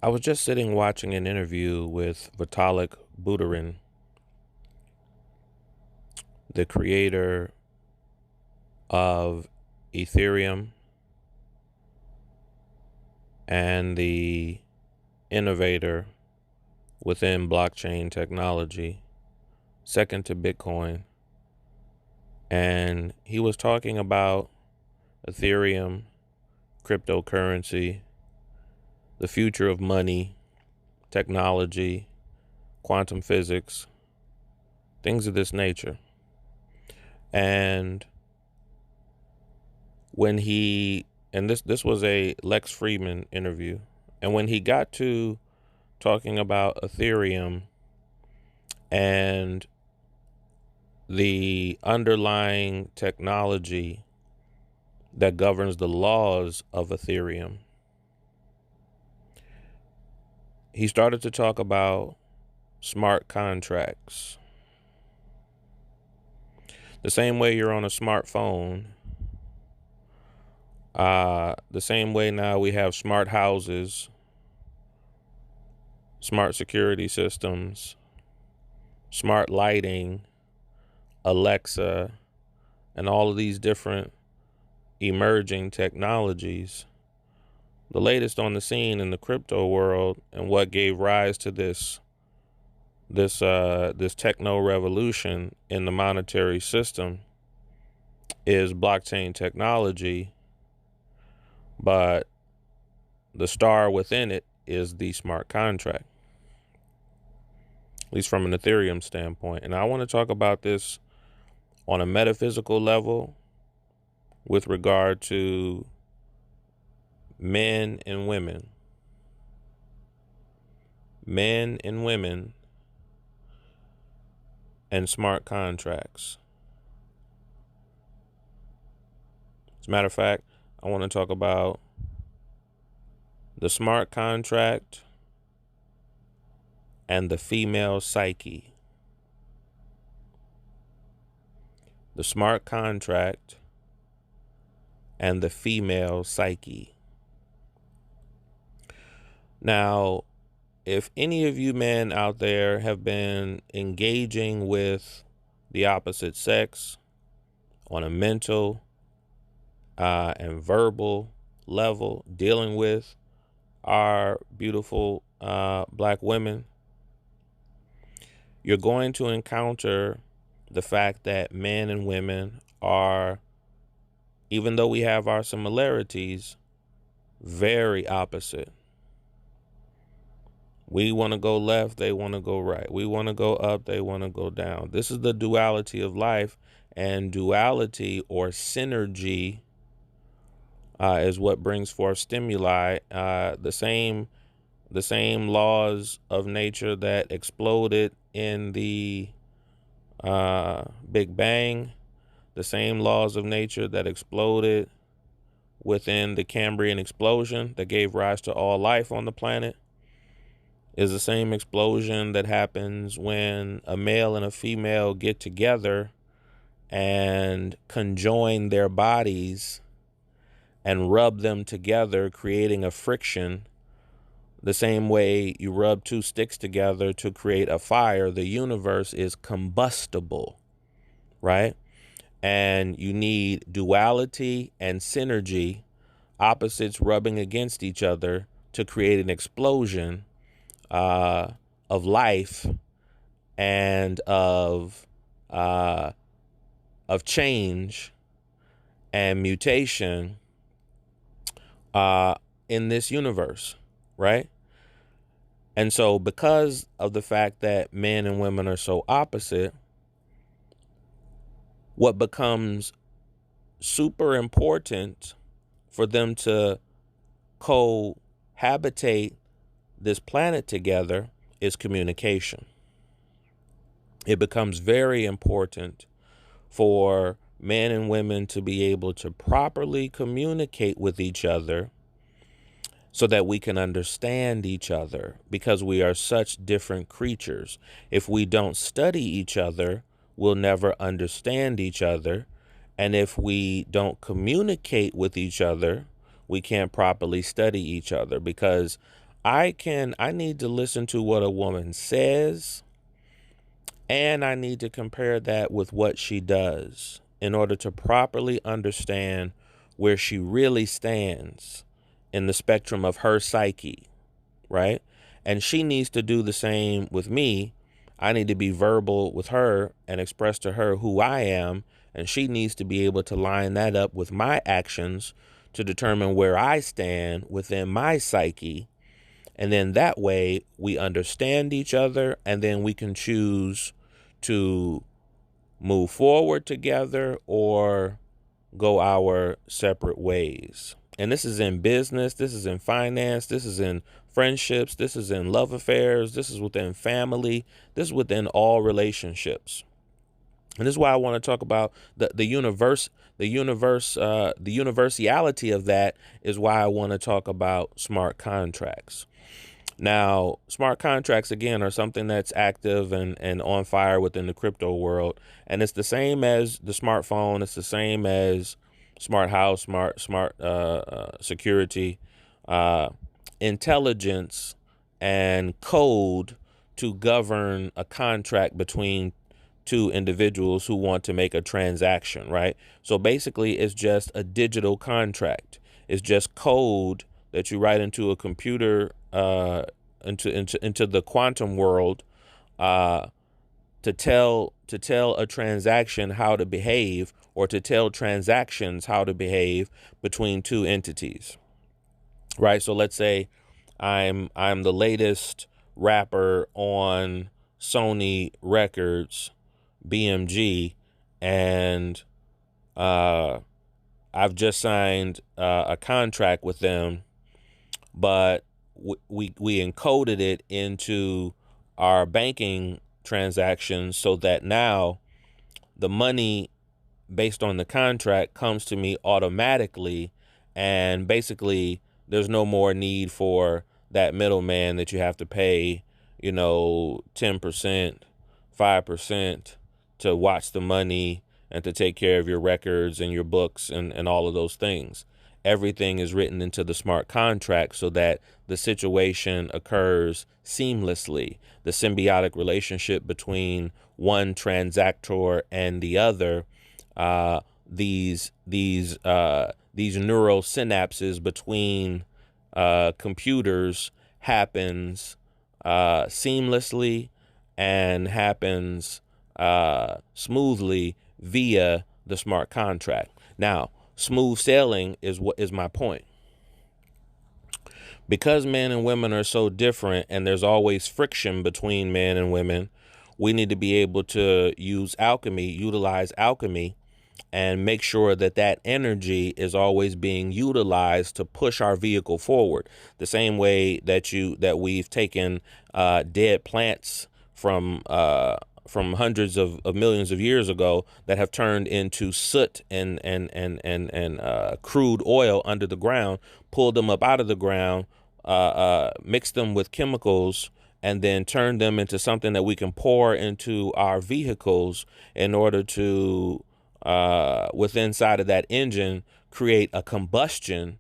I was just sitting watching an interview with Vitalik Buterin, the creator of Ethereum and the innovator within blockchain technology, second to Bitcoin. And he was talking about Ethereum, cryptocurrency, the future of money, technology, quantum physics, things of this nature. And when this was a Lex Fridman interview, and when he got to talking about Ethereum and the underlying technology that governs the laws of Ethereum, he started to talk about smart contracts. The same way you're on a smartphone, the same way now we have smart houses, smart security systems, smart lighting, Alexa, and all of these different emerging technologies. The latest on the scene in the crypto world, and what gave rise to this techno revolution in the monetary system, is blockchain technology, but the star within it is the smart contract, at least from an Ethereum standpoint. And I want to talk about this on a metaphysical level with regard to men and women and smart contracts. As a matter of fact, I want to talk about the smart contract and the female psyche. The smart contract and the female psyche. Now, if any of you men out there have been engaging with the opposite sex on a mental and verbal level, dealing with our beautiful black women, you're going to encounter the fact that men and women are, even though we have our similarities, very opposite. We want to go left, they want to go right. We want to go up, they want to go down. This is the duality of life, and duality or synergy is what brings forth stimuli. The same laws of nature that exploded in the Big Bang, the same laws of nature that exploded within the Cambrian explosion that gave rise to all life on the planet, is the same explosion that happens when a male and a female get together and conjoin their bodies and rub them together, creating a friction. The same way you rub two sticks together to create a fire, the universe is combustible, right? And you need duality and synergy, opposites rubbing against each other, to create an explosion of life and of change and mutation in this universe, right? And so because of the fact that men and women are so opposite, what becomes super important for them to cohabitate this planet together is communication. It becomes very important for men and women to be able to properly communicate with each other so that we can understand each other, because we are such different creatures. If we don't study each other, we'll never understand each other. And if we don't communicate with each other, we can't properly study each other, because I need to listen to what a woman says, and I need to compare that with what she does in order to properly understand where she really stands in the spectrum of her psyche, right? And she needs to do the same with me. I need to be verbal with her and express to her who I am, and she needs to be able to line that up with my actions to determine where I stand within my psyche. And then that way we understand each other, and then we can choose to move forward together or go our separate ways. And this is in business, this is in finance, this is in friendships, this is in love affairs, this is within family, this is within all relationships. And this is why I want to talk about the universality of that is why I want to talk about smart contracts. Now, smart contracts, again, are something that's active and on fire within the crypto world. And it's the same as the smartphone. It's the same as smart house, smart security, intelligence, and code to govern a contract between two individuals who want to make a transaction, right? So basically, it's just a digital contract. It's just code that you write into a computer, into the quantum world, to tell a transaction how to behave, or to tell transactions how to behave between two entities, right? So let's say I'm the latest rapper on Sony Records, BMG, and I've just signed a contract with them, but we encoded it into our banking transactions so that now the money based on the contract comes to me automatically, and basically there's no more need for that middleman that you have to pay, 10%, 5% to watch the money and to take care of your records and your books and all of those things. Everything is written into the smart contract so that the situation occurs seamlessly. The symbiotic relationship between one transactor and the other, these neural synapses between computers happens seamlessly and happens smoothly via the smart contract. Now, smooth sailing is what is my point. Because men and women are so different and there's always friction between men and women, we need to be able to utilize alchemy, and make sure that that energy is always being utilized to push our vehicle forward. The same way that we've taken dead plants from hundreds of millions of years ago that have turned into soot and crude oil under the ground, pulled them up out of the ground, mixed them with chemicals, and then turn them into something that we can pour into our vehicles in order to, within inside of that engine, create a combustion,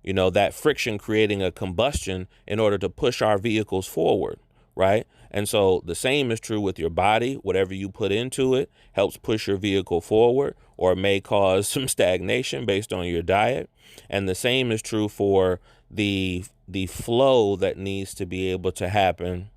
that friction creating a combustion in order to push our vehicles forward, right? And so the same is true with your body. Whatever you put into it helps push your vehicle forward, or may cause some stagnation based on your diet. And the same is true for the flow that needs to be able to happen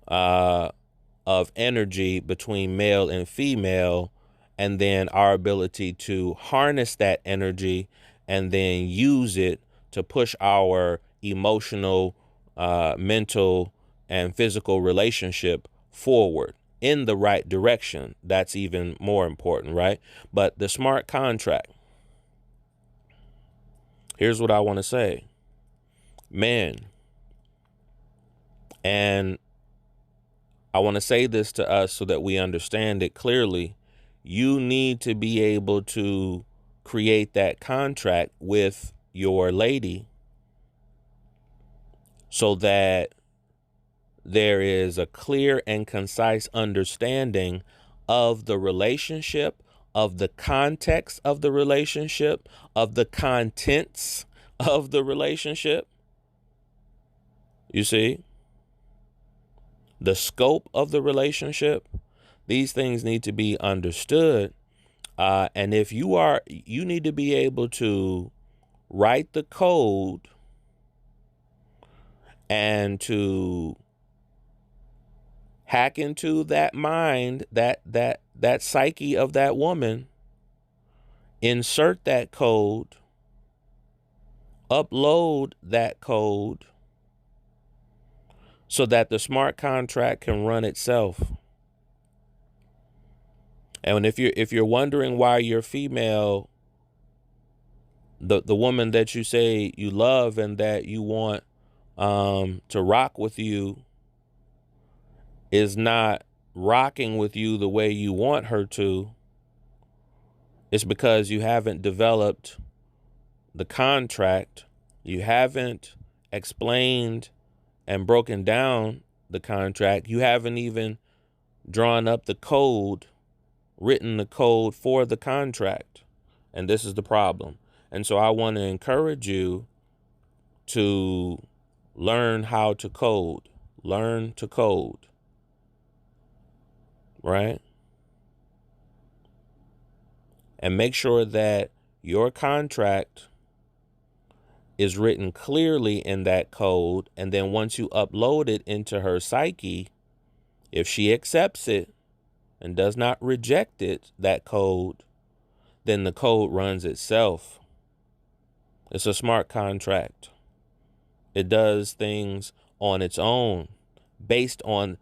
of energy between male and female, and then our ability to harness that energy and then use it to push our emotional, mental, and physical relationship forward in the right direction. That's even more important, right? But the smart contract, here's what I want to say. Men, and I want to say this to us so that we understand it clearly. You need to be able to create that contract with your lady so that there is a clear and concise understanding of the relationship, of the context of the relationship, of the contents of the relationship, You see? The scope of the relationship, these things need to be understood. And if you need to be able to write the code and to hack into that mind, that psyche of that woman, insert that code, upload that code so that the smart contract can run itself. And if you're wondering why your female, the woman that you say you love and that you want to rock with you, is not rocking with you the way you want her to, it's because you haven't developed the contract. You haven't explained and broken down the contract. You haven't even drawn up the code, written the code for the contract. And this is the problem. And so I want to encourage you to learn how to code. Learn to code. Right? And make sure that your contract is written clearly in that code. And then once you upload it into her psyche, if she accepts it and does not reject it, that code, then the code runs itself. It's a smart contract. It does things on its own, based on,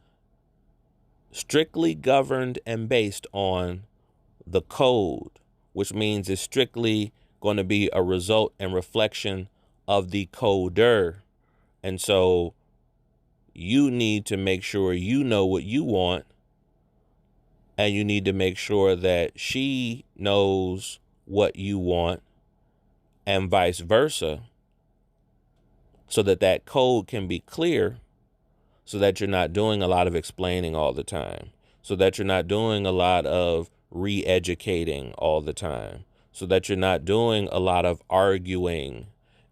strictly governed and based on the code, which means it's strictly going to be a result and reflection of the coder. And so you need to make sure you know what you want, and you need to make sure that she knows what you want, and vice versa, so that that code can be clear, so that you're not doing a lot of explaining all the time, so that you're not doing a lot of re-educating all the time, so that you're not doing a lot of arguing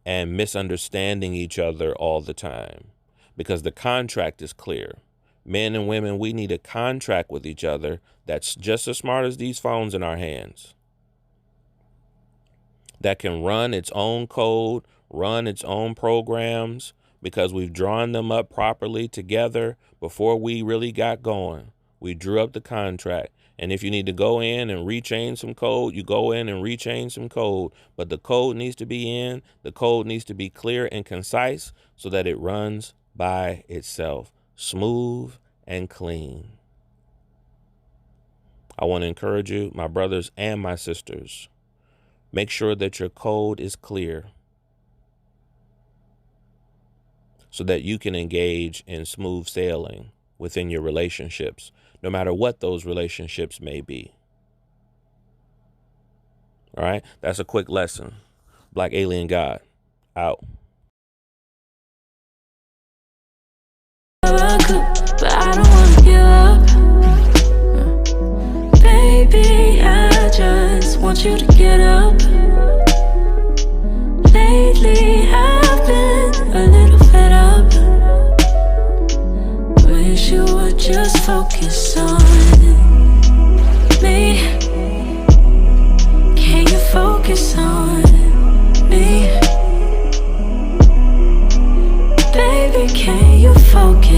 and misunderstanding each other all the time, because the contract is clear. Men and women, we need a contract with each other that's just as smart as these phones in our hands, that can run its own code, run its own programs, because we've drawn them up properly together before we really got going. We drew up the contract. And if you need to go in and rechain some code, you go in and rechain some code. But the code needs to be in. The code needs to be clear and concise so that it runs by itself, smooth and clean. I want to encourage you, my brothers and my sisters, make sure that your code is clear, so that you can engage in smooth sailing within your relationships, no matter what those relationships may be. All right, that's a quick lesson. Black Alien God, out. But I don't wanna give up. Baby, I just want you to get up. Lately, I've been a little fed up. Wish you would just focus on me. Can you focus on me? Baby, can you focus?